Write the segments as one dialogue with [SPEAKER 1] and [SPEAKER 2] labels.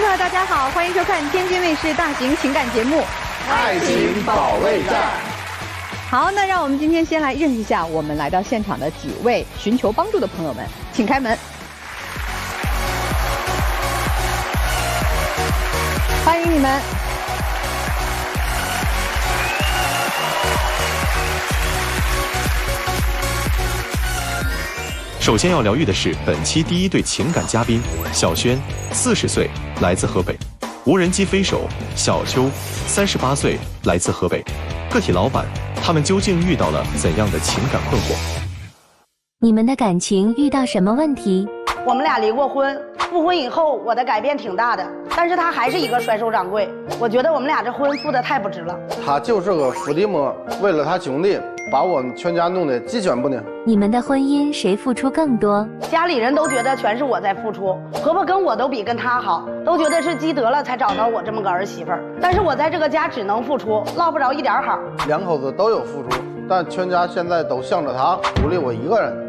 [SPEAKER 1] 朋友，大家好，欢迎收看天津卫视大型情感节目《
[SPEAKER 2] 爱情保卫战》。
[SPEAKER 1] 好，那让我们今天先来认识一下我们来到现场的几位寻求帮助的朋友们，请开门。欢迎你们。
[SPEAKER 3] 首先要疗愈的是本期第一对情感嘉宾小轩，40岁，来自河北；无人机飞手小邱，38岁，来自河北。个体老板，他们究竟遇到了怎样的情感困惑？
[SPEAKER 4] 你们的感情遇到什么问题？
[SPEAKER 5] 我们俩离过婚，复婚以后我的改变挺大的，但是他还是一个甩手掌柜。我觉得我们俩这婚付的太不值了。
[SPEAKER 2] 他就是个伏地魔，为了他兄弟，把我们全家弄得鸡犬不宁。
[SPEAKER 4] 你们的婚姻谁付出更多？
[SPEAKER 5] 家里人都觉得全是我在付出，婆婆跟我都比跟他好，都觉得是积德了才找到我这么个儿媳妇儿。但是我在这个家只能付出，落不着一点好。
[SPEAKER 2] 两口子都有付出，但全家现在都向着他，独立我一个人。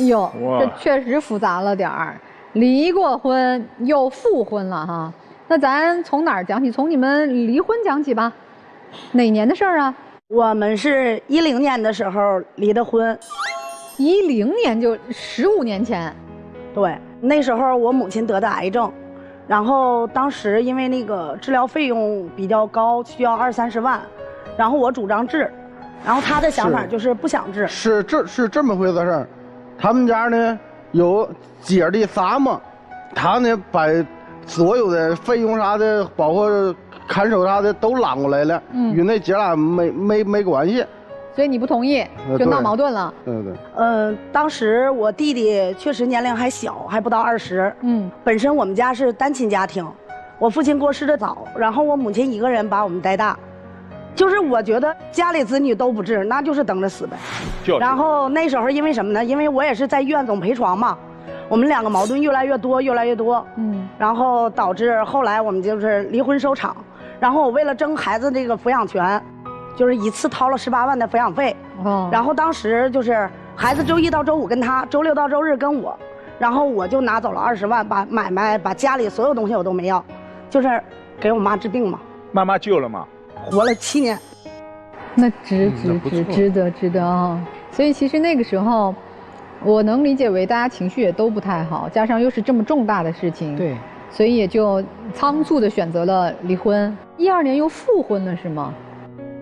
[SPEAKER 1] 哟，这确实复杂了点儿，离过婚又复婚了哈。那咱从哪儿讲起？从你们离婚讲起吧。哪年的事儿啊？
[SPEAKER 5] 我们是10年的时候离的婚。
[SPEAKER 1] 10年就15年前。
[SPEAKER 5] 对，那时候我母亲得的癌症，然后当时因为那个治疗费用比较高，需要20-30万，然后我主张治，然后他的想法就是不想治。
[SPEAKER 2] 是这么回事儿。他们家呢有姐弟仨嘛，他呢把所有的费用啥的，包括看守啥的都揽过来了，与那姐俩没关系，
[SPEAKER 1] 所以你不同意，就闹矛盾了。
[SPEAKER 2] 对。
[SPEAKER 5] 当时我弟弟确实年龄还小，还不到20。本身我们家是单亲家庭，我父亲过世的早，然后我母亲一个人把我们带大。就是我觉得家里子女都不治，那就是等着死呗。然后那时候因为什么呢？因为我也是在医院总陪床嘛，我们两个矛盾越来越多。然后导致后来我们就是离婚收场。然后我为了争孩子这个抚养权，就是一次掏了18万的抚养费。然后当时就是孩子周一到周五跟他，周六到周日跟我，然后我就拿走了20万，把买卖把家里所有东西我都没要，就是给我妈治病嘛。
[SPEAKER 6] 妈妈救了吗？
[SPEAKER 5] 活了7年。
[SPEAKER 1] 那值得啊！所以其实那个时候，我能理解为大家情绪也都不太好，加上又是这么重大的事情，
[SPEAKER 7] 对，
[SPEAKER 1] 所以也就仓促的选择了离婚。12年又复婚了是吗？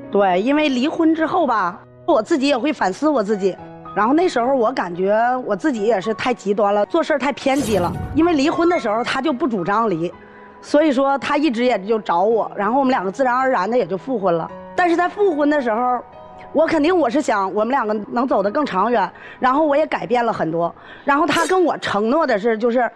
[SPEAKER 5] 对，因为离婚之后吧，我自己也会反思我自己。然后那时候我感觉我自己也是太极端了，做事太偏激了。因为离婚的时候他就不主张离，所以说他一直也就找我，然后我们两个自然而然的也就复婚了。但是在复婚的时候，我肯定我是想我们两个能走得更长远，然后我也改变了很多。然后他跟我承诺的是，就是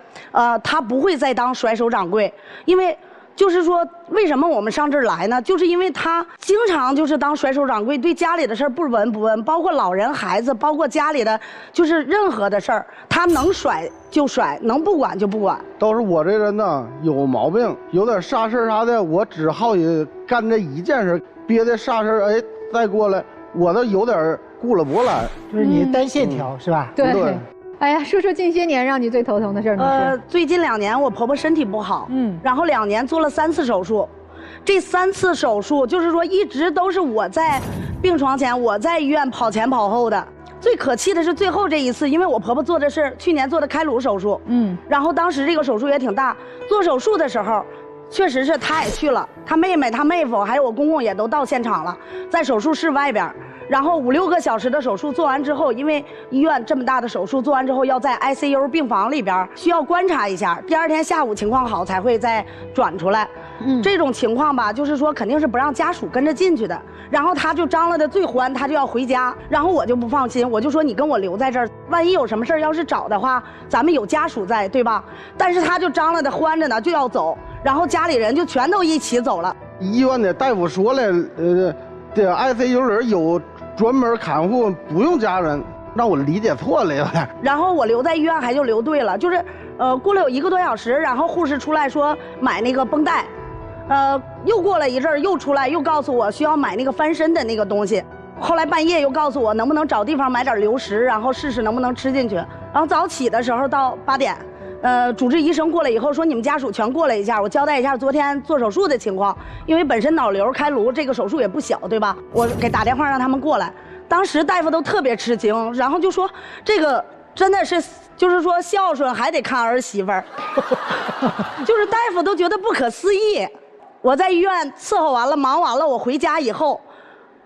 [SPEAKER 5] 他不会再当甩手掌柜，因为就是说为什么我们上这儿来呢？就是因为他经常就是当甩手掌柜，对家里的事儿不闻不问，包括老人孩子，包括家里的就是任何的事儿，他能甩就甩，能不管就不管。
[SPEAKER 2] 都是我这人呢有毛病，有点啥事啥的，我只好也干这一件事，别的啥事再过来，我都有点顾了不过来。
[SPEAKER 7] 就是你单线条是吧？
[SPEAKER 1] 对。哎呀，说说近些年让你最头疼的事儿。
[SPEAKER 5] 最近2年我婆婆身体不好，然后2年做了3次手术，这3次手术就是说一直都是我在病床前，我在医院跑前跑后的。最可气的是最后这一次，因为我婆婆做的是去年做的开颅手术，然后当时这个手术也挺大，做手术的时候，确实是她也去了，她妹妹、她妹夫还有我公公也都到现场了，在手术室外边。然后5-6个小时的手术做完之后，因为医院这么大的手术做完之后要在 ICU 病房里边需要观察一下，第2天下午情况好才会再转出来。这种情况吧，就是说肯定是不让家属跟着进去的。然后他就张罗的最欢，他就要回家，然后我就不放心，我就说你跟我留在这儿，万一有什么事儿要是找的话，咱们有家属在，对吧？但是他就张罗的欢着呢，就要走，然后家里人就全都一起走了。
[SPEAKER 2] 医院的大夫说了，这 ICU 里有专门看护，不用家人，让我理解错了有点。然后我留在医院还就留对了，就是过了有1个多小时，然后护士出来说买那个绷带，又过了一阵儿又出来又告诉我需要买那个翻身的那个东西。后来半夜又告诉我能不能找地方买点流食，然后试试能不能吃进去。然后早起的时候到8点，
[SPEAKER 5] 主治医生过来以后说你们家属全过来一下，我交代一下昨天做手术的情况，因为本身脑瘤开颅这个手术也不小，对吧？我给打电话让他们过来，当时大夫都特别吃惊，然后就说这个真的是就是说孝顺还得看儿媳妇儿，就是大夫都觉得不可思议。我在医院伺候完了忙完了，我回家以后。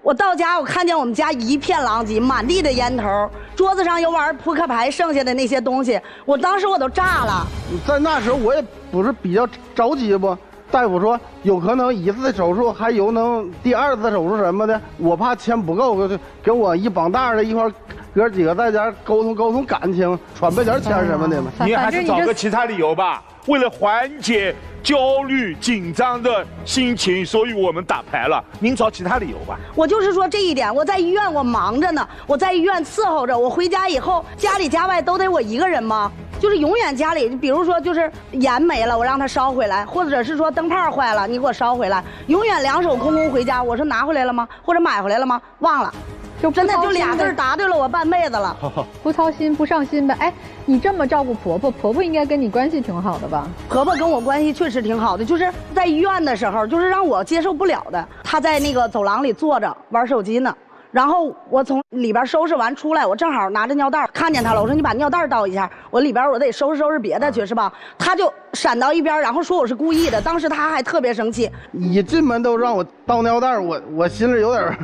[SPEAKER 5] 我到家，我看见我们家一片狼藉，满地的烟头，桌子上有玩扑克牌剩下的那些东西，我当时我都炸了。
[SPEAKER 2] 在那时候我也不是比较着急不，大夫说有可能1次手术，还有能第2次手术什么的，我怕钱不够，给我一帮大的一块哥几个在家沟通沟通感情，传备点钱什么的嘛。
[SPEAKER 6] 你还是找个其他理由吧，为了缓解焦虑紧张的心情，所以我们打牌了。您找其他理由吧。
[SPEAKER 5] 我就是说这一点，我在医院我忙着呢，我在医院伺候着，我回家以后家里家外都得我一个人吗？就是永远家里，比如说就是盐没了，我让他烧回来，或者是说灯泡坏了，你给我烧回来，永远两手空空回家。我说拿回来了吗？或者买回来了吗？忘了。就真的就俩字答对了我半辈子了，
[SPEAKER 1] 不操心不上心呗。哎，你这么照顾婆婆，婆婆应该跟你关系挺好的吧？
[SPEAKER 5] 婆婆跟我关系确实挺好的，就是在医院的时候，就是让我接受不了的。她在那个走廊里坐着玩手机呢，然后我从里边收拾完出来，我正好拿着尿袋看见她了，我说你把尿袋倒一下，我里边我得收拾收拾别的去是吧？她就闪到一边，然后说我是故意的。当时她还特别生气，
[SPEAKER 2] 一进门都让我倒尿袋，我心里有点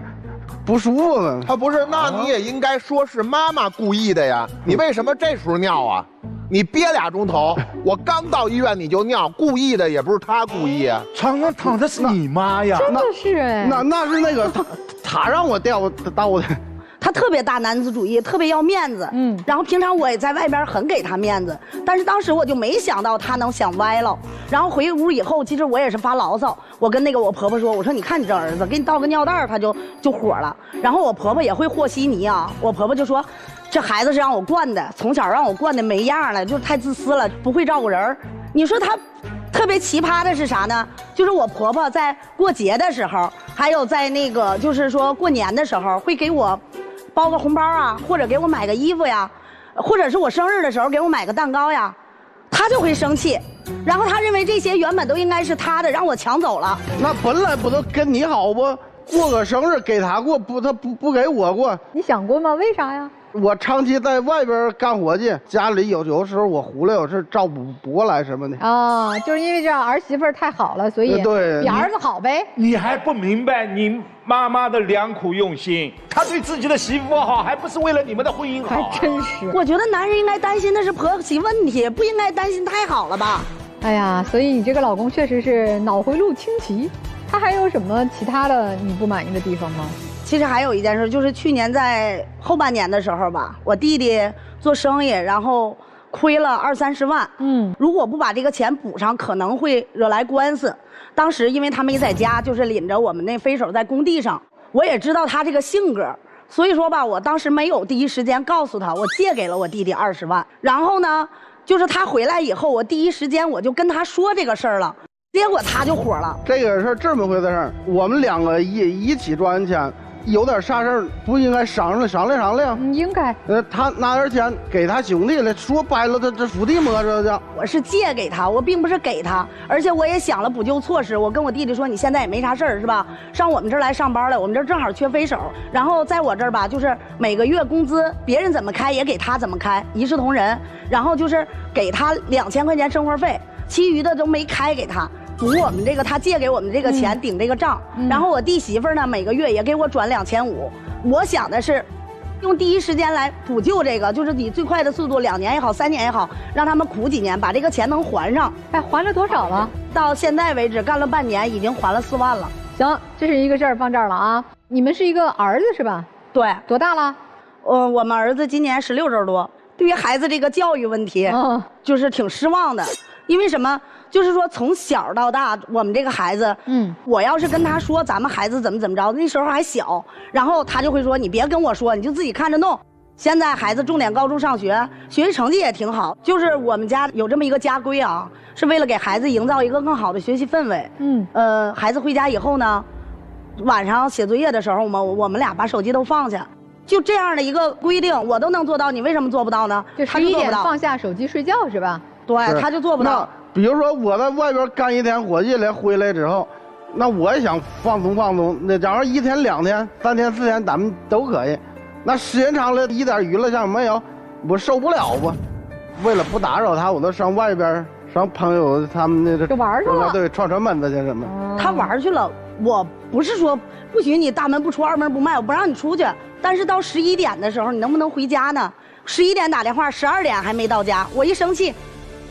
[SPEAKER 2] 不舒服了。
[SPEAKER 8] 他不是，那你也应该说是妈妈故意的呀。你为什么这时候尿啊？你憋2钟头，我刚到医院你就尿，故意的也不是他故意啊。
[SPEAKER 6] 床上躺的是你妈呀？
[SPEAKER 1] 真的是哎，
[SPEAKER 2] 那是那个他让我倒的。
[SPEAKER 5] 他特别大男子主义，特别要面子。然后平常我也在外边很给他面子，但是当时我就没想到他能想歪了。然后回屋以后，其实我也是发牢骚，我跟那个我婆婆说，我说你看你这儿子，给你倒个尿袋他就火了。然后我婆婆也会和稀泥啊，我婆婆就说，这孩子是让我惯的，从小让我惯的没样了，就是太自私了，不会照顾人。你说他特别奇葩的是啥呢？就是我婆婆在过节的时候，还有在那个就是说过年的时候，会给我包个红包啊，或者给我买个衣服呀，或者是我生日的时候给我买个蛋糕呀，他就会生气，然后他认为这些原本都应该是他的，让我抢走了。
[SPEAKER 2] 那本来不都跟你好不？过个生日给他过，他不给我过。
[SPEAKER 1] 你想过吗？为啥呀？
[SPEAKER 2] 我长期在外边干活去，家里有时候我回来我是照不过来什么的。
[SPEAKER 1] 啊，就是因为这儿媳妇太好了，所以
[SPEAKER 2] 对
[SPEAKER 1] 比儿子好呗。
[SPEAKER 6] 你还不明白你妈妈的良苦用心，她对自己的媳妇好，还不是为了你们的婚姻好？
[SPEAKER 1] 还真是。
[SPEAKER 5] 我觉得男人应该担心的是婆媳问题，不应该担心太好了吧？
[SPEAKER 1] 哎呀，所以你这个老公确实是脑回路清奇。他还有什么其他的你不满意的地方吗？
[SPEAKER 5] 其实还有一件事，就是去年在后半年的时候吧，我弟弟做生意，然后亏了20-30万。如果不把这个钱补上，可能会惹来官司。当时因为他没在家，就是领着我们那飞手在工地上，我也知道他这个性格，所以说吧，我当时没有第一时间告诉他，我借给了我弟弟20万。然后呢，就是他回来以后，我第一时间我就跟他说这个事儿了。结果他就火了。
[SPEAKER 2] 这个是这么回事，我们2个一起赚钱，有点啥事儿不应该商量？
[SPEAKER 1] 应该。
[SPEAKER 2] 他拿点钱给他兄弟了，说白了他这伏地魔这叫。
[SPEAKER 5] 我是借给他，我并不是给他，而且我也想了补救措施。我跟我弟弟说，你现在也没啥事儿是吧？上我们这儿来上班了，我们这儿正好缺飞手。然后在我这儿吧，就是每个月工资别人怎么开也给他怎么开，一视同仁。然后就是给他2000块钱生活费，其余的都没开给他。补我们这个他借给我们这个钱顶这个账，然后我弟媳妇呢每个月也给我转2500。我想的是，用第一时间来补救这个，就是以最快的速度，2年也好，3年也好，让他们苦几年，把这个钱能还上。
[SPEAKER 1] 哎，还了多少了？
[SPEAKER 5] 到现在为止干了半年，已经还了4万了。
[SPEAKER 1] 行，这是一个事儿，放这儿了啊。你们是一个儿子是吧？
[SPEAKER 5] 对。
[SPEAKER 1] 多大了？
[SPEAKER 5] 我们儿子今年16周多。对于孩子这个教育问题，就是挺失望的。因为什么？就是说从小到大，我们这个孩子，我要是跟他说咱们孩子怎么着，那时候还小，然后他就会说你别跟我说，你就自己看着弄。现在孩子重点高中上学，学习成绩也挺好。就是我们家有这么一个家规啊，是为了给孩子营造一个更好的学习氛围。孩子回家以后呢，晚上写作业的时候，我们俩把手机都放下。就这样的一个规定，我都能做到，你为什么做不到呢？
[SPEAKER 1] 就11点放下手机睡觉是吧？
[SPEAKER 5] 对，他就做不到。
[SPEAKER 2] 比如说我在外边干一天活计来回来之后，那我也想放松放松。那假如1天2天3天4天，咱们都可以。那时间长了，一点娱乐项没有，我受不了不。为了不打扰他，我都上外边上朋友他们那
[SPEAKER 1] 就玩去了。
[SPEAKER 2] 对，串门子去什么。
[SPEAKER 5] 他玩去了，我不是说不许你大门不出二门不迈，我不让你出去。但是到11点的时候，你能不能回家呢？11点打电话，12点还没到家，我一生气。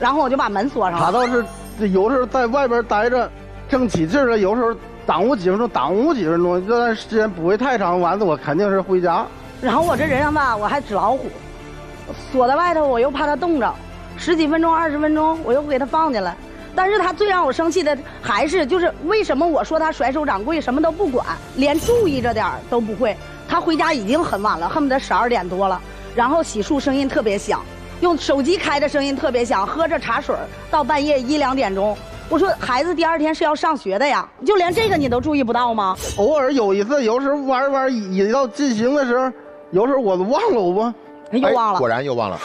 [SPEAKER 5] 然后我就把门锁上了。
[SPEAKER 2] 他倒是有时候在外边待着，正起劲了，有时候耽误几分钟，这段时间不会太长，完了我肯定是回家。
[SPEAKER 5] 然后我这人上吧，我还纸老虎，锁在外头，我又怕他冻着，10几分钟、20分钟，我又给他放进来。但是他最让我生气的还是就是为什么我说他甩手掌柜，什么都不管，连注意着点都不会。他回家已经很晚了，恨不得12点多了，然后洗漱声音特别响。用手机开的声音特别响，喝着茶水到半夜1、2点钟。我说孩子第2天是要上学的呀，就连这个你都注意不到吗？
[SPEAKER 2] 偶尔有一次，有时候玩一到进行的时候，有时候我都忘了我
[SPEAKER 5] 又忘了，
[SPEAKER 8] 果然又忘了，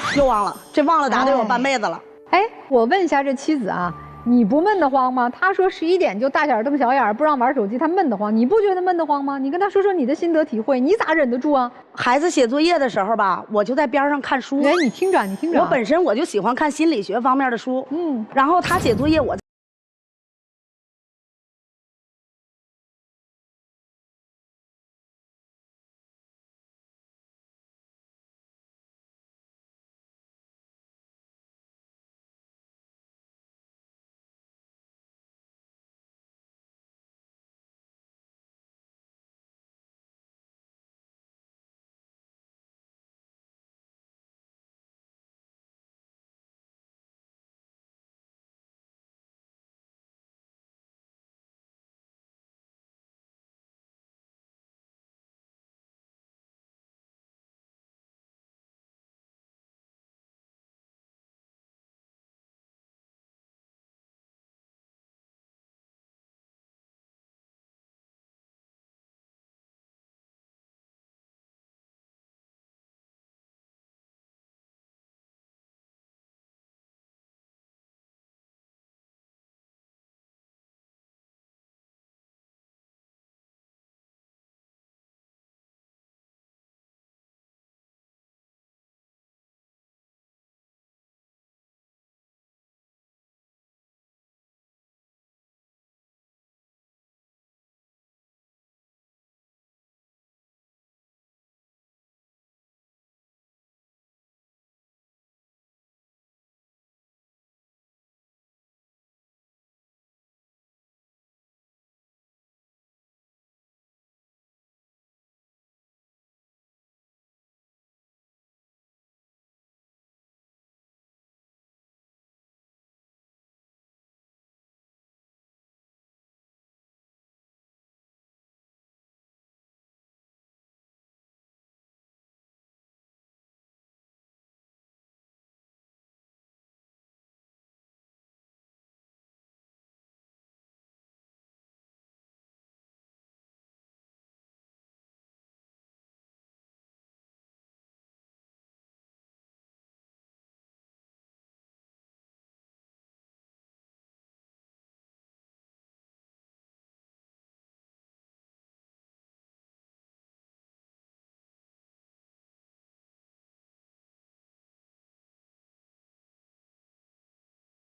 [SPEAKER 5] 这忘了打得我半辈子了。
[SPEAKER 1] 哎，我问一下这妻子啊，你不闷得慌吗？他说11点就大眼瞪小眼，不让玩手机，他闷得慌。你不觉得闷得慌吗？你跟他说说你的心得体会，你咋忍得住啊？
[SPEAKER 5] 孩子写作业的时候吧，我就在边上看书。
[SPEAKER 1] 哎，你听着。
[SPEAKER 5] 我本身我就喜欢看心理学方面的书。然后他写作业，我。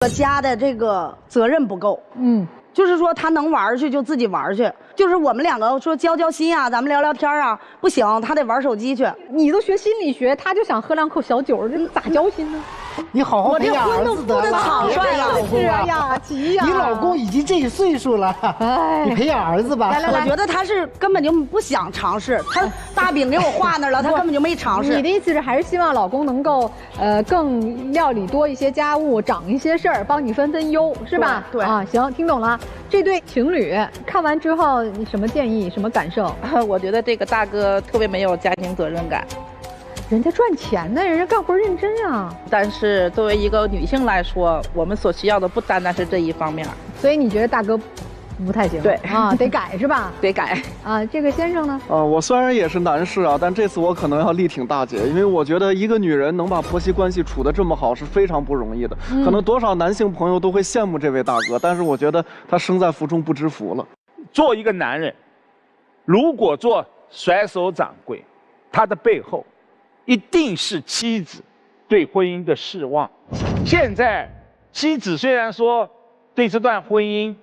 [SPEAKER 5] 家的这个责任不够，就是说他能玩去就自己玩去，就是我们两个说交心啊，咱们聊聊天啊，不行，他得玩手机去。
[SPEAKER 1] 你都学心理学，他就想喝2口小酒，这咋交心呢？
[SPEAKER 7] 你好好培养儿子得了，
[SPEAKER 5] 别
[SPEAKER 7] 老公
[SPEAKER 1] 呀，急呀！
[SPEAKER 7] 你老公已经这个岁数了，你培养儿子吧。
[SPEAKER 5] 来，我觉得他是根本就不想尝试，他大饼给我画那儿了，他根本就没尝试。
[SPEAKER 1] 你的意思是还是希望老公能够更料理多一些家务，长一些事儿，帮你分忧，是吧？
[SPEAKER 5] 对
[SPEAKER 1] 啊，行，听懂了。这对情侣看完之后，你什么建议？什么感受？
[SPEAKER 9] 我觉得这个大哥特别没有家庭责任感。
[SPEAKER 1] 人家赚钱呢，人家干活认真啊。
[SPEAKER 9] 但是作为一个女性来说，我们所需要的不单单是这一方面。
[SPEAKER 1] 所以你觉得大哥不太行。
[SPEAKER 9] 对
[SPEAKER 1] 啊，得改是吧？
[SPEAKER 9] 得改
[SPEAKER 1] 啊。这个先生呢？
[SPEAKER 10] 我虽然也是男士啊，但这次我可能要力挺大姐，因为我觉得一个女人能把婆媳关系处得这么好是非常不容易的。可能多少男性朋友都会羡慕这位大哥，但是我觉得他生在福中不知福了。
[SPEAKER 6] 做一个男人，如果做甩手掌柜，他的背后一定是妻子对婚姻的失望。现在妻子虽然说对这段婚姻，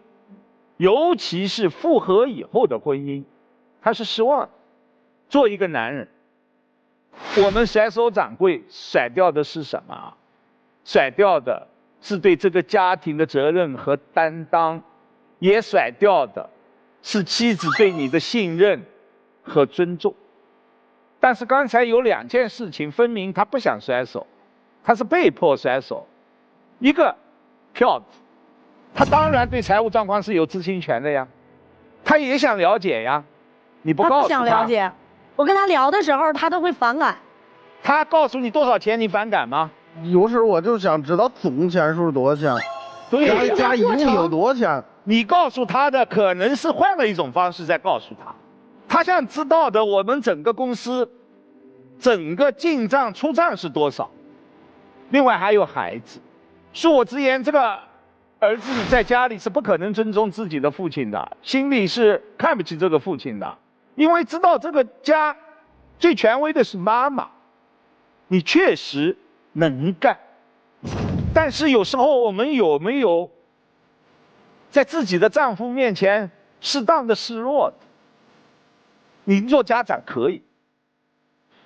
[SPEAKER 6] 尤其是复合以后的婚姻，他是失望的。做一个男人，我们甩手掌柜甩掉的是什么？甩掉的是对这个家庭的责任和担当，也甩掉的是妻子对你的信任和尊重。但是刚才有2件事情分明他不想甩手，他是被迫甩手。一个票子，他当然对财务状况是有知情权的呀，他也想了解呀，你不告诉他。
[SPEAKER 5] 他不想了解，我跟他聊的时候他都会反感。
[SPEAKER 6] 他告诉你多少钱，你反感吗？
[SPEAKER 2] 有时我就想知道总钱数多少钱，
[SPEAKER 6] 对，
[SPEAKER 2] 家一共有多少钱？
[SPEAKER 6] 你告诉他的可能是换了一种方式在告诉他，他想知道的我们整个公司整个进账出账是多少。另外还有孩子，恕我直言，这个儿子在家里是不可能尊重自己的父亲的，心里是看不起这个父亲的，因为知道这个家最权威的是妈妈，你确实能干，但是有时候我们有没有在自己的丈夫面前适当的示弱的？你做家长可以，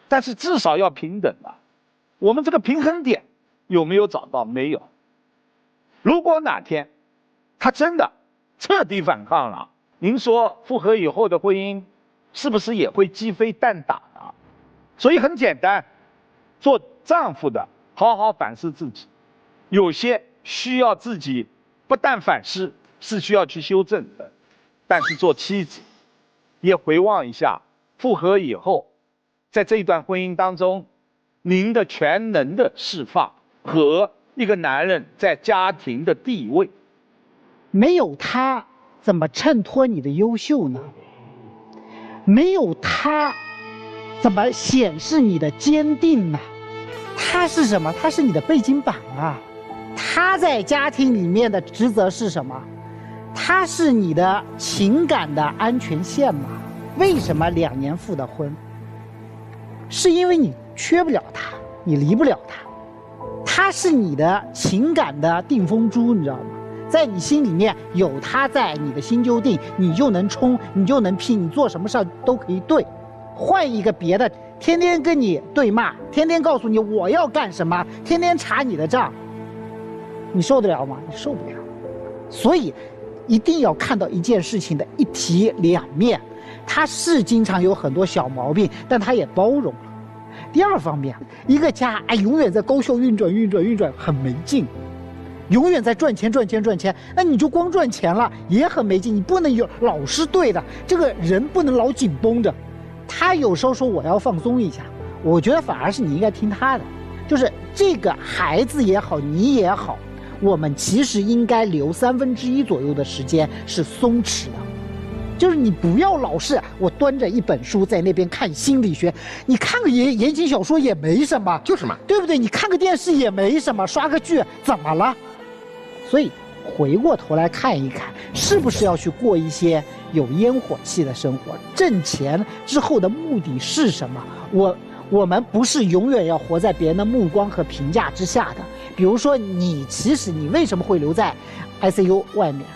[SPEAKER 6] 但是至少要平等吧。我们这个平衡点有没有找到？没有。如果哪天他真的彻底反抗了，您说复合以后的婚姻是不是也会鸡飞蛋打呢？所以很简单，做丈夫的好好反思自己，有些需要自己不但反思，是需要去修正的。但是做妻子也回望一下复合以后，在这一段婚姻当中，您的全能的释放和一个男人在家庭的地位，
[SPEAKER 7] 没有他怎么衬托你的优秀呢？没有他怎么显示你的坚定呢？他是什么？他是你的背景板啊！他在家庭里面的职责是什么？他是你的情感的安全线嘛？为什么2年复的婚？是因为你缺不了他，你离不了他，他是你的情感的定风珠，你知道吗？在你心里面有他在，你的心就定，你就能冲，你就能拼，你做什么事都可以对。换一个别的，天天跟你对骂，天天告诉你我要干什么，天天查你的账，你受得了吗？你受不了。所以一定要看到一件事情的一体两面，他是经常有很多小毛病，但他也包容了。第二方面，一个家永远在高效运转，很没劲，永远在赚钱，那你就光赚钱了也很没劲，你不能老是对的，这个人不能老紧绷着。他有时候说我要放松一下，我觉得反而是你应该听他的，就是这个孩子也好，你也好，我们其实应该留1/3左右的时间是松弛的。就是你不要老是我端着一本书在那边看心理学，你看个言情小说也没什么，
[SPEAKER 8] 就是嘛，
[SPEAKER 7] 对不对？你看个电视也没什么，刷个剧怎么了？所以回过头来看一看，是不是要去过一些有烟火气的生活？挣钱之后的目的是什么？我们不是永远要活在别人的目光和评价之下的。比如说其实你为什么会留在 ICU 外面？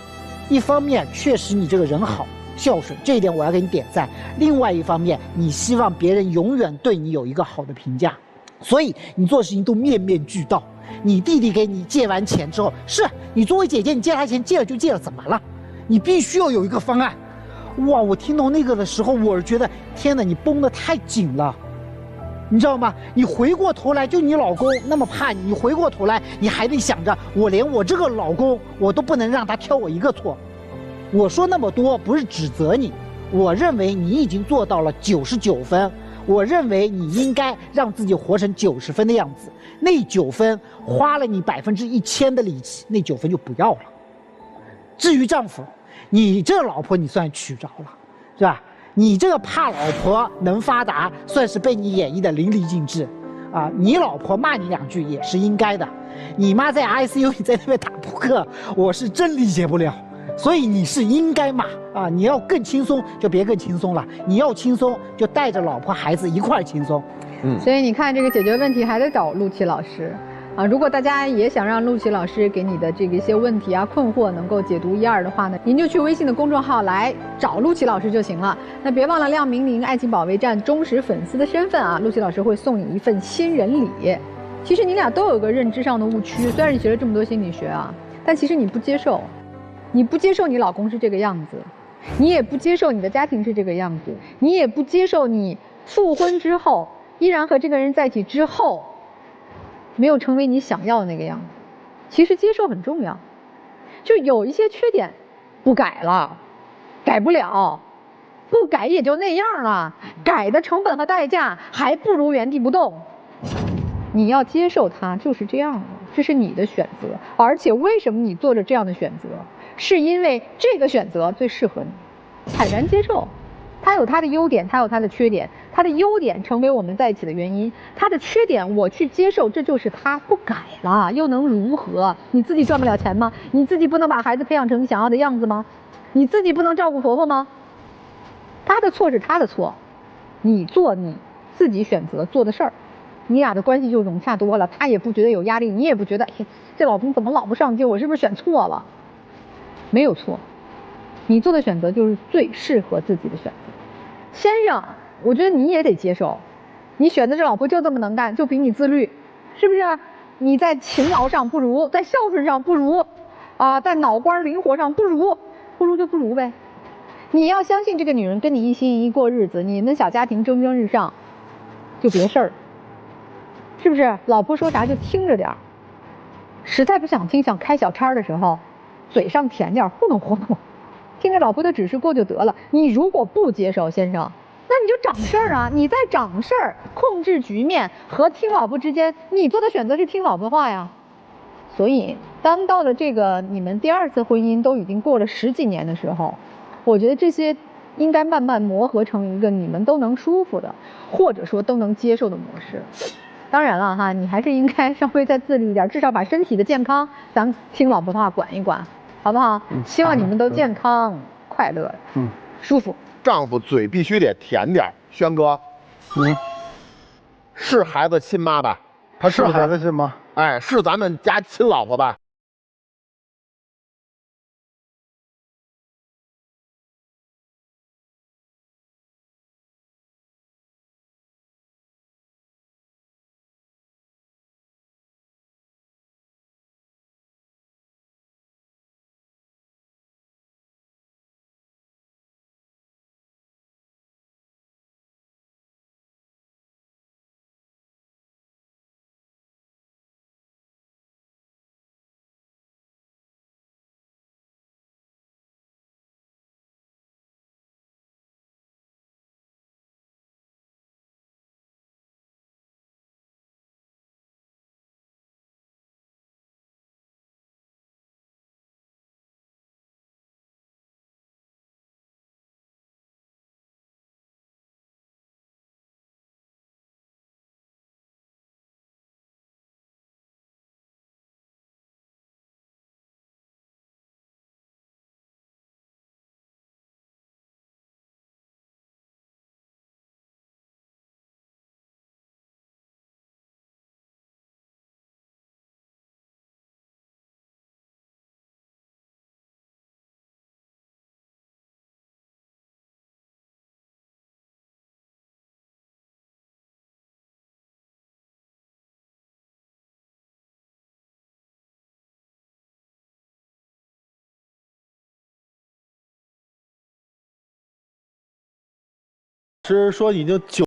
[SPEAKER 7] 一方面确实你这个人好孝顺，这一点我要给你点赞。另外一方面，你希望别人永远对你有一个好的评价，所以你做事情都面面俱到。你弟弟给你借完钱之后，是你作为姐姐，你借他钱借了就借了，怎么了？你必须要有一个方案。哇，我听到那个的时候，我是觉得天哪，你绷得太紧了，你知道吗？你回过头来，就你老公那么怕你，你回过头来，你还得想着我连我这个老公我都不能让他挑我一个错。我说那么多不是指责你，我认为你已经做到了99分，我认为你应该让自己活成90分的样子。那9分花了你1000%的力气，那9分就不要了。至于丈夫，你这老婆你算娶着了，是吧？你这个怕老婆能发达，算是被你演绎的淋漓尽致，啊，你老婆骂你2句也是应该的。你妈在 ICU 你在那边打扑克，我是真理解不了。所以你是应该骂啊！你要更轻松就别更轻松了，你要轻松就带着老婆孩子一块儿轻松。
[SPEAKER 1] 所以你看这个解决问题还得找陆琪老师。啊，如果大家也想让陆琪老师给你的这个一些问题啊、困惑能够解读一二的话呢，您就去微信的公众号来找陆琪老师就行了。那别忘了亮明您爱情保卫战忠实粉丝的身份啊，陆琪老师会送你一份新人礼。其实你俩都有个认知上的误区，虽然你学了这么多心理学啊，但其实你不接受，你不接受你老公是这个样子，你也不接受你的家庭是这个样子，你也不接受你复婚之后依然和这个人在一起之后。没有成为你想要的那个样子，其实接受很重要。就有一些缺点，不改了，改不了，不改也就那样了，改的成本和代价还不如原地不动。你要接受它就是这样的，这是你的选择。而且为什么你做了这样的选择，是因为这个选择最适合你，坦然接受。它有它的优点，它有它的缺点。它的优点成为我们在一起的原因，它的缺点我去接受，这就是它，不改了又能如何？你自己赚不了钱吗？你自己不能把孩子培养成你想要的样子吗？你自己不能照顾婆婆吗？他的错是他的错，你做你自己选择做的事儿，你俩的关系就融洽多了，他也不觉得有压力，你也不觉得，哎，这老公怎么老不上进，我是不是选错了？没有错，你做的选择就是最适合自己的选择。先生，我觉得你也得接受，你选的这老婆就这么能干，就比你自律，是不是？你在勤劳上不如，在孝顺上不如，啊，在脑瓜灵活上不如，不如就不如呗。你要相信这个女人跟你一心一意过日子，你们小家庭蒸蒸日上，就别事儿，是不是？老婆说啥就听着点儿，实在不想听，想开小差的时候，嘴上甜点，糊弄糊弄。听着老婆的指示过就得了。你如果不接受，先生，那你就长事儿啊！你在长事儿，控制局面和听老婆之间，你做的选择是听老婆话呀。所以，当到了这个你们第2次婚姻都已经过了10几年的时候，我觉得这些应该慢慢磨合成一个你们都能舒服的，或者说都能接受的模式。当然了哈，你还是应该稍微再自律一点，至少把身体的健康，咱听老婆的话管一管。好不好？希望你们都健康、快乐，舒服。
[SPEAKER 8] 丈夫嘴必须得甜点，轩哥，是孩子亲妈吧？
[SPEAKER 2] 他是孩子亲妈？
[SPEAKER 8] 哎，是咱们家亲老婆吧？
[SPEAKER 2] 是说已经9。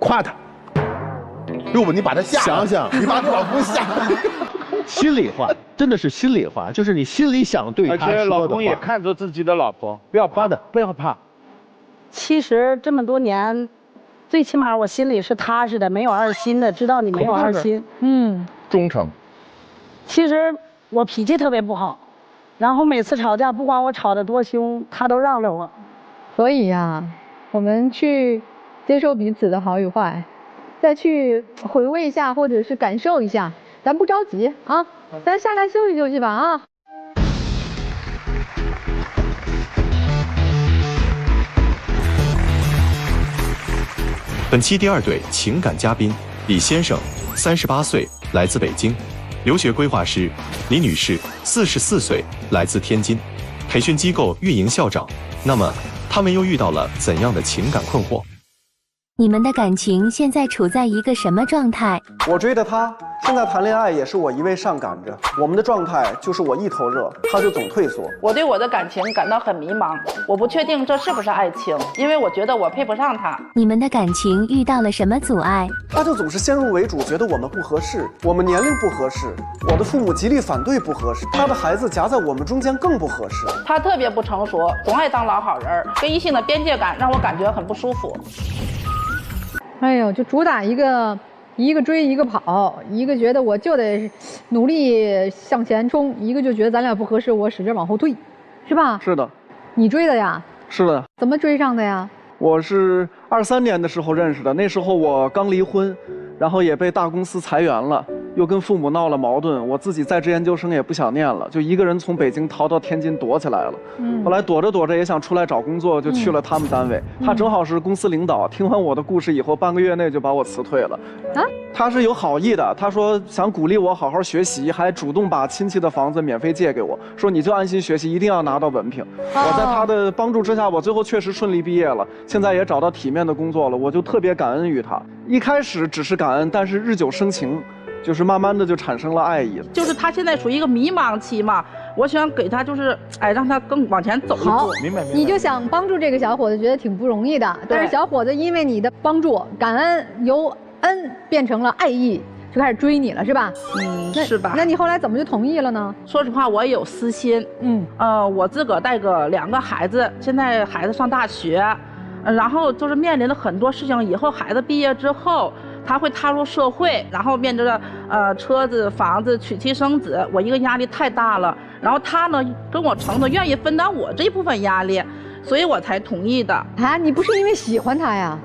[SPEAKER 8] 夸他。要不你把他想想，你把你老公吓。
[SPEAKER 11] 心里话，真的是心里话，就是你心里想对他说的话。
[SPEAKER 6] 而且老公也看着自己的老婆，不要怕的，不要怕。
[SPEAKER 5] 其实这么多年，最起码我心里是踏实的，没有二心的，知道你没有二心。
[SPEAKER 8] 忠诚。
[SPEAKER 5] 其实我脾气特别不好，然后每次吵架，不管我吵得多凶，他都让着我。
[SPEAKER 1] 所以呀，我们去接受彼此的好与坏，再去回味一下，或者是感受一下，咱不着急啊，咱下来休息休息吧啊。
[SPEAKER 3] 本期第2对情感嘉宾李先生，38岁，来自北京，留学规划师；李女士，44岁，来自天津，培训机构运营校长。那么，他们又遇到了怎样的情感困惑？
[SPEAKER 4] 你们的感情现在处在一个什么状态？
[SPEAKER 10] 我追的他，现在谈恋爱也是我一味上赶着。我们的状态就是我一头热，他就总退缩。
[SPEAKER 9] 我对我的感情感到很迷茫，我不确定这是不是爱情，因为我觉得我配不上他。
[SPEAKER 4] 你们的感情遇到了什么阻碍？
[SPEAKER 10] 他就总是先入为主，觉得我们不合适，我们年龄不合适，我的父母极力反对不合适，他的孩子夹在我们中间更不合适。
[SPEAKER 9] 他特别不成熟，总爱当老好人，跟异性的边界感让我感觉很不舒服。
[SPEAKER 1] 哎呦，就主打一个追一个跑，一个觉得我就得努力向前冲，一个就觉得咱俩不合适，我使劲往后退，是吧？
[SPEAKER 10] 是的。
[SPEAKER 1] 你追的呀？
[SPEAKER 10] 是的。
[SPEAKER 1] 怎么追上的呀？
[SPEAKER 10] 我是23年的时候认识的，那时候我刚离婚，然后也被大公司裁员了，又跟父母闹了矛盾，我自己在职研究生也不想念了，就一个人从北京逃到天津躲起来了。后来躲着躲着也想出来找工作，就去了他们单位。他正好是公司领导，听完我的故事以后，半个月内就把我辞退了。他是有好意的，他说想鼓励我好好学习，还主动把亲戚的房子免费借给我，说你就安心学习，一定要拿到文凭。我在他的帮助之下，我最后确实顺利毕业了，现在也找到体面的工作了，我就特别感恩于他。一开始只是感恩，但是日久生情，就是慢慢的就产生了爱意了。
[SPEAKER 9] 就是他现在属于一个迷茫期嘛，我想给他就是让他更往前走一步。
[SPEAKER 1] 明白。你就想帮助这个小伙子，觉得挺不容易的，但是小伙子因为你的帮助，感恩由恩变成了爱意，就开始追你了，是吧？
[SPEAKER 9] 是吧？
[SPEAKER 1] 那你后来怎么就同意了呢？
[SPEAKER 9] 说实话，我也有私心。我自个儿带个2个孩子，现在孩子上大学，然后就是面临了很多事情。以后孩子毕业之后，他会踏入社会，然后面对着车子、房子、娶妻生子，我一个压力太大了。然后他呢跟我承诺愿意分担我这部分压力，所以我才同意的。
[SPEAKER 1] 啊，你不是因为喜欢他呀？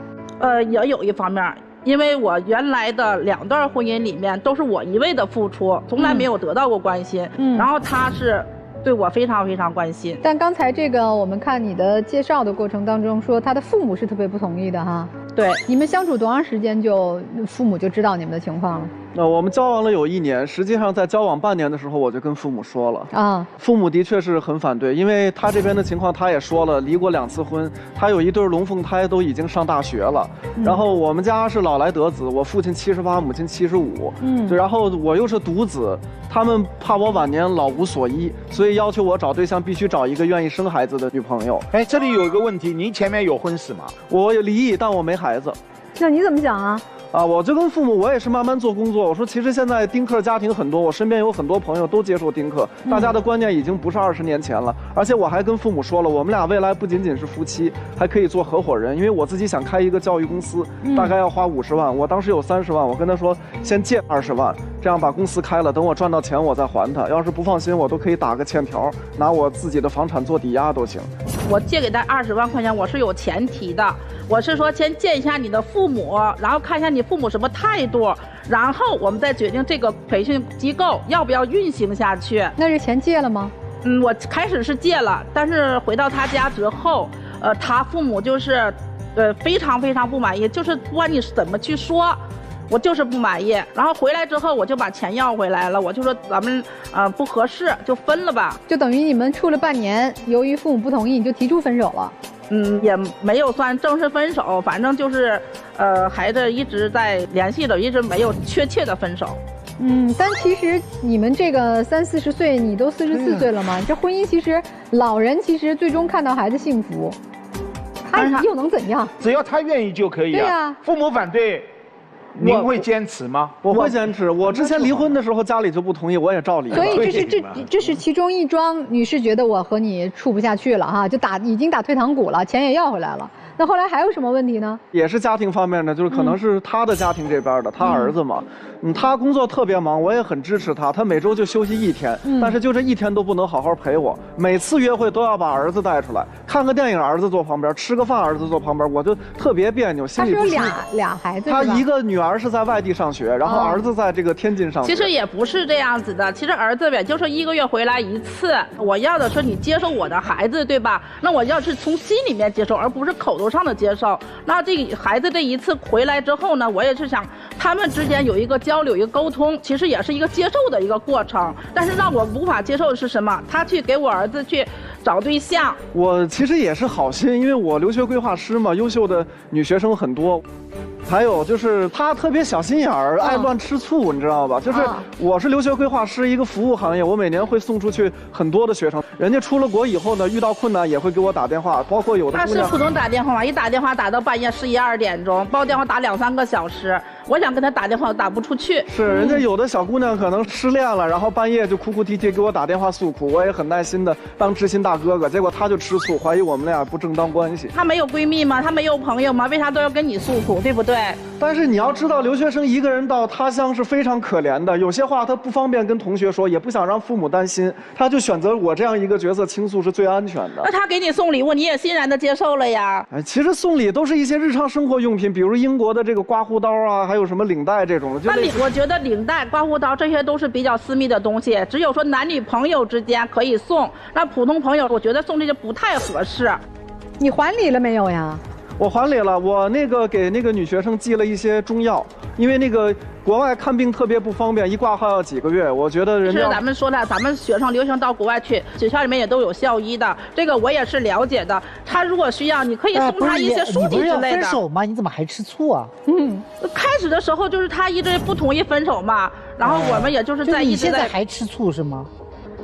[SPEAKER 9] 也有一方面。因为我原来的2段婚姻里面都是我一味的付出，从来没有得到过关心。然后他是对我非常非常关心。
[SPEAKER 1] 但刚才这个我们看你的介绍的过程当中说，他的父母是特别不同意的哈。
[SPEAKER 9] 对，
[SPEAKER 1] 你们相处多长时间父母就知道你们的情况了？
[SPEAKER 10] 我们交往了有1年，实际上在交往半年的时候，我就跟父母说了啊。父母的确是很反对，因为他这边的情况他也说了，离过2次婚，他有1对龙凤胎都已经上大学了。然后我们家是老来得子，我父亲78，母亲75。对，然后我又是独子，他们怕我晚年老无所依，所以要求我找对象必须找一个愿意生孩子的女朋友。
[SPEAKER 6] 哎，这里有一个问题，您前面有婚史吗？
[SPEAKER 10] 我有离异，但我没孩子。
[SPEAKER 1] 那你怎么想啊？
[SPEAKER 10] 我就跟父母，我也是慢慢做工作。我说，其实现在丁克家庭很多，我身边有很多朋友都接受丁克，大家的观念已经不是20年前了。而且我还跟父母说了，我们俩未来不仅仅是夫妻，还可以做合伙人。因为我自己想开一个教育公司，大概要花50万，我当时有30万，我跟他说先借20万，这样把公司开了，等我赚到钱我再还他。要是不放心，我都可以打个欠条，拿我自己的房产做抵押都行。
[SPEAKER 9] 我借给他20万块钱，我是有前提的，我是说先见一下你的父母，然后看一下你父母什么态度，然后我们再决定这个培训机构要不要运行下去。
[SPEAKER 1] 那是钱借了吗？
[SPEAKER 9] 我开始是借了，但是回到他家之后，他父母就是非常非常不满意，就是不管你怎么去说，我就是不满意。然后回来之后，我就把钱要回来了，我就说咱们不合适，就分了吧。
[SPEAKER 1] 就等于你们处了半年，由于父母不同意，你就提出分手了。
[SPEAKER 9] 也没有算正式分手，反正就是孩子一直在联系的，一直没有确切的分手。
[SPEAKER 1] 但其实你们这个30、40岁，你都44岁了嘛，这婚姻其实老人其实最终看到孩子幸福，他又能怎样？
[SPEAKER 6] 只要他愿意就可以啊。
[SPEAKER 1] 对呀，
[SPEAKER 6] 父母反对，您会坚持吗？
[SPEAKER 10] 我会坚持。我之前离婚的时候家里就不同意，我也照离了。
[SPEAKER 1] 所以这是其中一桩女士觉得我和你处不下去了哈，就已经打退堂鼓了，钱也要回来了。那后来还有什么问题呢？
[SPEAKER 10] 也是家庭方面的，就是可能是他的家庭这边的，他儿子嘛，他工作特别忙，我也很支持他，他每周就休息1天，但是就这1天都不能好好陪我，每次约会都要把儿子带出来，看个电影儿子坐旁边，吃个饭儿子坐旁边，我就特别别扭，心里不舒服。
[SPEAKER 1] 他是有俩孩子，
[SPEAKER 10] 他一个女儿是在外地上学，然后儿子在这个天津上学。
[SPEAKER 9] 其实也不是这样子的，其实儿子也就是1个月回来1次，我要的是你接受我的孩子，对吧？那我要是从心里面接受，而不是口头上的接受。那这个孩子这一次回来之后呢，我也是想他们之间有一个交流、一个沟通，其实也是一个接受的一个过程。但是让我无法接受的是什么？他去给我儿子去找对象。
[SPEAKER 10] 我其实也是好心，因为我留学规划师嘛，优秀的女学生很多。还有就是他特别小心眼儿，爱乱吃醋，你知道吧？就是我是留学规划师，一个服务行业，我每年会送出去很多的学生。人家出了国以后呢，遇到困难也会给我打电话，包括有的姑娘。
[SPEAKER 9] 他是普通打电话嘛，一打电话打到半夜11、12点钟，包电话打2、3个小时。我想跟他打电话打不出去。
[SPEAKER 10] 是，人家有的小姑娘可能失恋了，然后半夜就哭哭啼啼给我打电话诉苦，我也很耐心的当知心大哥哥，结果他就吃醋，怀疑我们俩不正当关系。
[SPEAKER 9] 他没有闺蜜吗？他没有朋友吗？为啥都要跟你诉苦，对不对？
[SPEAKER 10] 但是你要知道，留学生一个人到他乡是非常可怜的，有些话他不方便跟同学说，也不想让父母担心，他就选择我这样一个角色倾诉是最安全的。
[SPEAKER 9] 那他给你送礼物，你也欣然的接受了呀？
[SPEAKER 10] 哎，其实送礼都是一些日常生活用品，比如英国的这个刮胡刀啊，还有什么领带这种的。
[SPEAKER 9] 那我觉得领带、刮胡刀这些都是比较私密的东西，只有说男女朋友之间可以送，那普通朋友我觉得送这些不太合适。
[SPEAKER 1] 你还礼了没有呀？
[SPEAKER 10] 我还礼了，我那个给那个女学生寄了一些中药，因为那个国外看病特别不方便，一挂号要几个月，我觉得人家。
[SPEAKER 9] 是咱们说的，咱们学生留学到国外去，学校里面也都有校医的，这个我也是了解的。他如果需要，你可以送他一些书籍之类的。
[SPEAKER 7] 你不是要分手吗？你怎么还吃醋啊？
[SPEAKER 9] 开始的时候就是他一直不同意分手嘛，然后我们也就是在一直在。
[SPEAKER 7] 你现在还吃醋是吗？